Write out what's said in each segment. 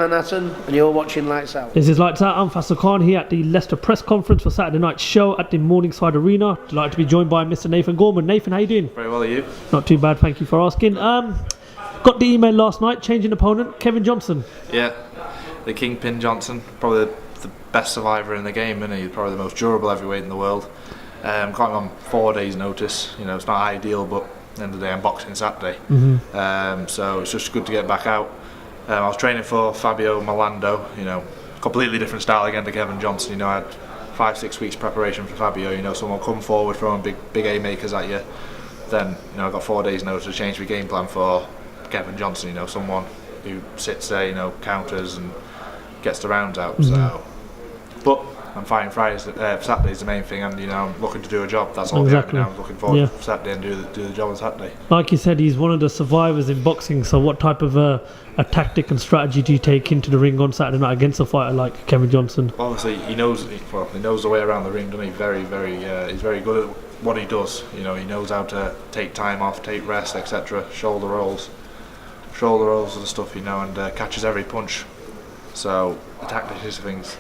Manhattan, and you're watching Lights Out. This is Lights Out. I'm Faisal Khan here at the Leicester press conference for Saturday night's show at the Morningside Arena. Delighted to be joined by Mr. Nathan Gorman. Nathan, how you doing? Very well, are you? Not too bad, thank you for asking. Got the email last night, changing opponent, Kevin Johnson. Yeah, the Kingpin Johnson, probably the best survivor in the game, isn't he? Probably the most durable heavyweight in the world. Got him on 4 days' notice. You know, it's not ideal, but at the end of the day, I'm boxing Saturday. So it's just good to get back out. I was training for Fabio Milando, you know, completely different style again to Kevin Johnson. You know, I had 5-6 weeks preparation for Fabio. You know, someone come forward throwing big haymakers at you. Then, you know, I got 4 days' notice to change my game plan for Kevin Johnson. You know, someone who sits there, you know, counters and gets the rounds out. So, but I'm fighting Saturday's the main thing, and you know, I'm looking to do a job. That's all. Exactly. I'm looking forward to Saturday and do the job on Saturday. Like you said, he's one of the survivors in boxing. So, what type of a tactic and strategy do you take into the ring on Saturday night against a fighter like Kevin Johnson? Obviously, he knows the way around the ring, doesn't he? He's very good at what he does. You know, he knows how to take time off, take rest, etc. Shoulder rolls are the stuff, you know, and catches every punch. So the tactics of things.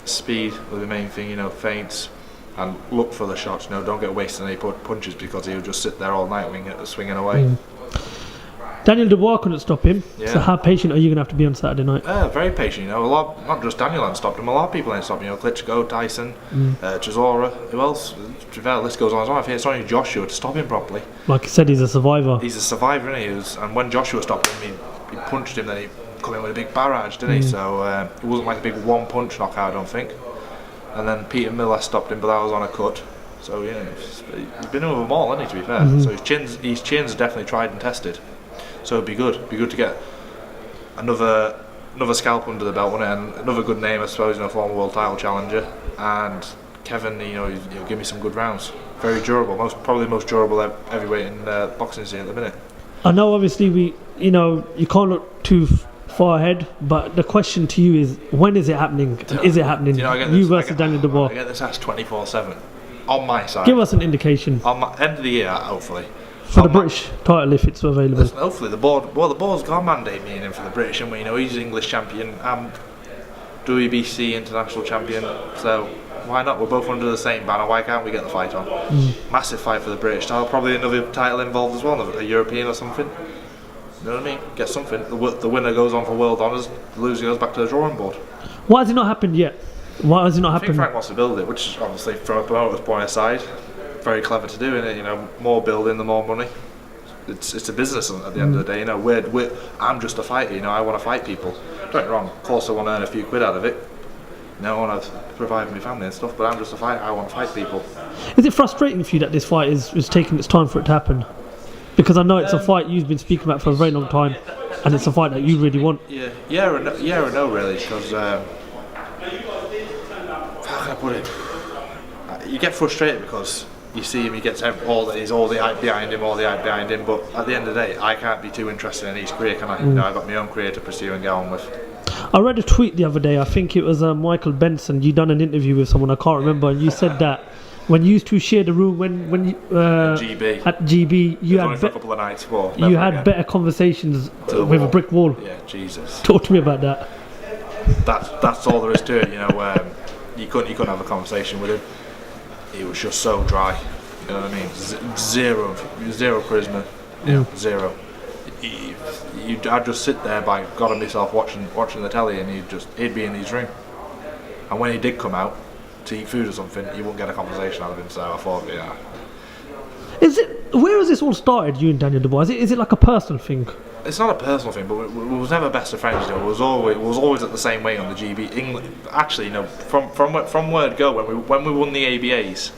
Speed will be the main thing, you know, feints, and look for the shots. You know, don't get wasted any punches, because he'll just sit there all night swinging away. Daniel Dubois couldn't stop him. Yeah. So how patient are you going to have to be on Saturday night? Very patient, you know. Not just Daniel ain't stopped him. A lot of people ain't stopped him. You know, Klitschko, Tyson, Chisora. Who else? To be fair, the list goes on as well. I think it's only Joshua to stop him properly. Like you said, he's a survivor. He's a survivor, isn't he? And when Joshua stopped him, he punched him. Then he come in with a big barrage, didn't he? So it wasn't like a big one-punch knockout, I don't think. And then Peter Miller stopped him, but that was on a cut. So yeah, he's been over them all, hasn't he? To be fair, so his chin's definitely tried and tested. So it'd be good to get another scalp under the belt, wouldn't it? And another good name, I suppose, you know, former world title challenger. And Kevin, you know, he'll give me some good rounds. Very durable, probably the most durable heavyweight in boxing scene at the minute. I know, obviously, you can't look too far ahead, but the question to you is, when is it happening? Is it happening? You know, you versus Daniel Dubois. I get this asked 24/7 on my side. Give us an indication. On my end of the year, hopefully. For the British title, if it's available. Listen, hopefully the board's got to mandate me in him for the British, and you know, he's English champion. I'm WBC international champion, so why not? We're both under the same banner. Why can't we get the fight on? Massive fight for the British title. Probably another title involved as well, a European or something. You know what I mean? Get something. The winner goes on for world honours. The loser goes back to the drawing board. Why has it not happened yet? Why has it not happened? I think Frank wants to build it, which obviously from a promoter's point aside, very clever to do, isn't it? You know, more building, the more money. It's a business at the end of the day. You know, I'm just a fighter. You know, I want to fight people. Don't get me wrong. Of course, I want to earn a few quid out of it. You know, I want to provide for my family and stuff. But I'm just a fighter. I want to fight people. Is it frustrating for you that this fight is taking its time for it to happen? Because I know it's a fight you've been speaking about for a very long time, and it's a fight that you really want. Yeah or no, really, because how can I put it? You get frustrated because you see him, he gets all the hype behind him, but at the end of the day, I can't be too interested in his career, can I? You know, I've got my own career to pursue and get on with. I read a tweet the other day, I think it was Michael Benson, you done an interview with someone, I can't remember, and you said that when you used to share the room when you at GB, you had for a couple of nights. You had better conversations with a brick wall. Yeah, Jesus. Talk to me about that. That's all there is to it. You know, you couldn't have a conversation with him. He was just so dry. You know what I mean? Zero charisma. Yeah, zero. I'd just sit there by God of myself watching the telly, and he'd be in his room. And when he did come out to eat food or something, you wouldn't get a conversation out of him. So I thought, yeah. Where has this all started, you and Daniel Dubois? Is it like a personal thing? It's not a personal thing, but we was never best of friends. You know, we was always at the same way on the GB. England, actually, you know, from word go when we won the ABAs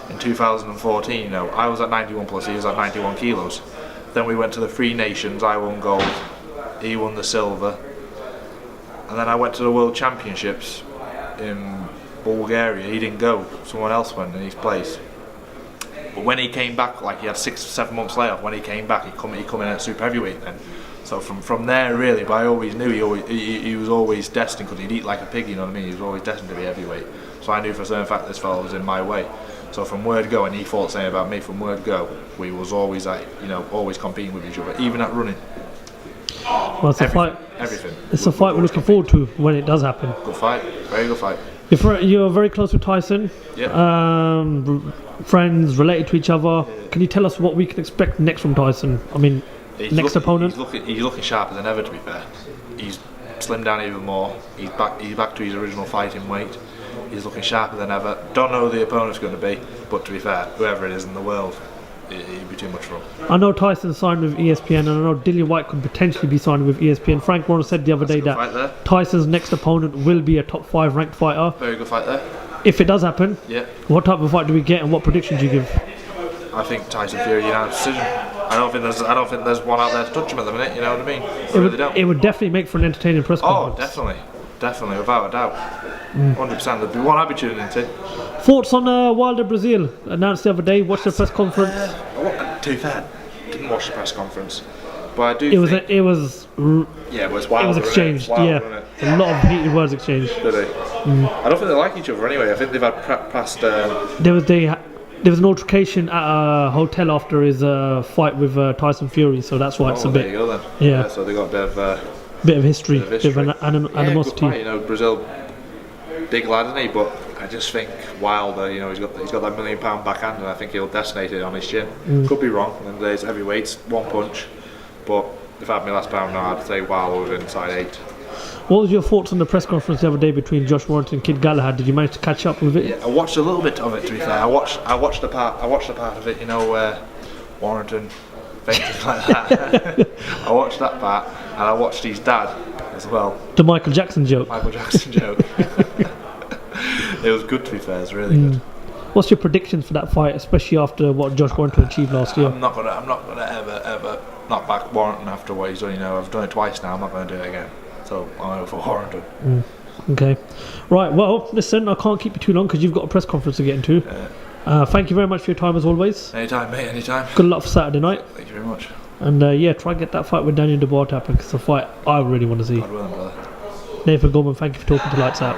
in 2014. You know, I was at 91 plus, he was at 91 kilos. Then we went to the Three Nations. I won gold, he won the silver, and then I went to the World Championships in Bulgaria. He didn't go, someone else went in his place. But when he came back, like he had 6 or 7 months layoff, when he came back, he come in at super heavyweight then. So from there really, but I always knew he was always destined, because he'd eat like a pig, you know what I mean? He was always destined to be heavyweight. So I knew for a certain fact this fellow was in my way. So from word go, and he thought the same about me, from word go, we was always always competing with each other, even at running. Well, it's a fight everything. It's a fight we're looking forward to when it does happen. Good fight, very good fight. You're very close with Tyson. Yeah. Friends, related to each other. Can you tell us what we can expect next from Tyson? I mean, next opponent? He's looking sharper than ever, to be fair. He's slimmed down even more. He's back to his original fighting weight. He's looking sharper than ever. Don't know who the opponent's going to be, but to be fair, whoever it is in the world, it'd be too much for him. I know Tyson signed with ESPN, and I know Dillian White could potentially be signed with ESPN. Frank Warren said the other day that Tyson's next opponent will be a top 5 ranked fighter. Very good fight there. If it does happen, yeah. What type of fight do we get, and what prediction do you give? I think Tyson Fury unanimous decision. I don't think there's one out there to touch him at the minute. You know what I mean? It would definitely make for an entertaining press conference. Oh, definitely, without a doubt. 100%. There'd be one I'd be tuning into. Thoughts on Wilder Brazil? Announced the other day. Watched the press conference. To be fair, didn't watch the press conference, but I do. It was wild. It was exchanged. A lot of heated words exchanged. Did they? I don't think they like each other anyway. I think they've had past. There was an altercation at a hotel after his fight with Tyson Fury, so that's why it's a bit. There you go then. Yeah. So they got a bit of history, bit of animosity. Good fight, you know, Brazil, big lad, isn't he? But I just think Wilder, you know, he's got that £1 million backhand, and I think he'll detonate it on his chin. Could be wrong. And there's heavyweights, one punch. But if I had my last pound now, I'd say Wilder was inside 8. What was your thoughts on the press conference the other day between Josh Warrington and Kid Galahad? Did you manage to catch up with it? Yeah, I watched a little bit of it. To be fair, I watched the part of it. You know, where Warrington fainted like that. I watched that part, and I watched his dad as well. The Michael Jackson joke. It was good, to be fair. It's really good. What's your predictions for that fight, especially after what Josh Warrington achieved last year? I'm not gonna ever knock back Warrington after what he's done. You know, I've done it twice now. I'm not gonna do it again. So I'm over for Warrington. Okay. Right, well, listen, I can't keep you too long because you've got a press conference to get into. Thank you very much for your time as always. Anytime, mate, anytime. Good luck for Saturday night. Thank you very much. And try and get that fight with Daniel Dubois to happen, because it's a fight I really want to see. God willing, brother. Nathan Gorman, thank you for talking to Lights Out.